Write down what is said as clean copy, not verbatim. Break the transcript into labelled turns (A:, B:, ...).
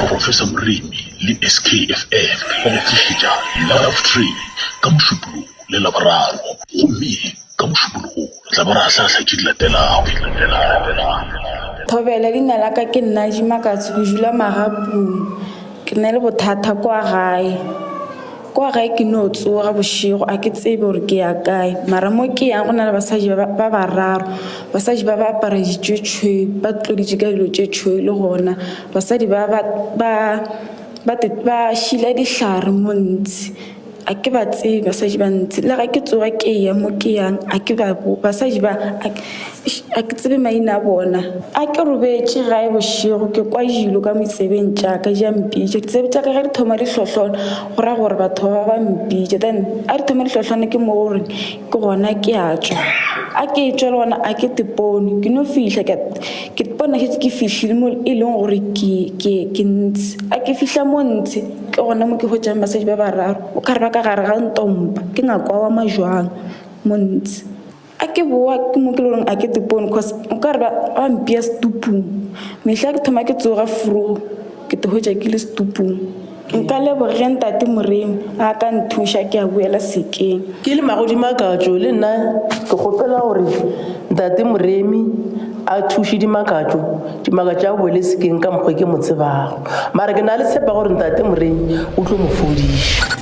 A: Professor Mrimi le SKFF ba go tlisetsa Love Tree ka mošupologo le Laboraro gomme ka mošupologo re tla ba ra hlahla ke di latelago.
B: Thobela leina la ka ke nna Jimakatso go dula Magapung. Ke na le bothata kwa gae ke no tsoga bošego a ke tsebe gore ke ya kae mara mo ke yang go na le basadi ba bararo basadi ba ba apara ditšhweu ba tloditše ka dilo tše tšhweu le gona basadi ba šila dihlare mo ntsi a ke ba tsebe basadi ba ntsi le ga ke tsoga ke ya mo ke yang a ke ba basadi ba a ke tsebe maina a bona a ke robetše gae bošego ke kwa jilo ka metsebeng tšaka ja mpitše ditsebe tša ka ge di thoma di hlohlona go ra gore batho ba mpitše then a di thoma di hlohlona ke mo gore ke gona ke a tšwa a ke tšwa le gona a ke tepone ke no fihla ke tepona ke fihlile mo e leng gore ke ntsi a ke fihla mo ntsi ke gona mo ke hwetšang basadi ba bararo o kare ba ka gare ga ntompa ke ngakwa wa majwang mo ntsi a ke boa ke mo ke leng a ke tepone cause o kare ba mpia stupung mehla ke thoma ke tsoga furu ke te hwetša ke le stupung nka leboge ntate Moremi a ka nthuša ke a boela sekeng
C: ke le Jimakatso le nna ke kgopela gore ntate Moremi a thuše Jimakatso a boele sekeng ka mokgwa ke mo tsebago mara ke na le tshepa gore ntate Moremi o tlo mo fodiša.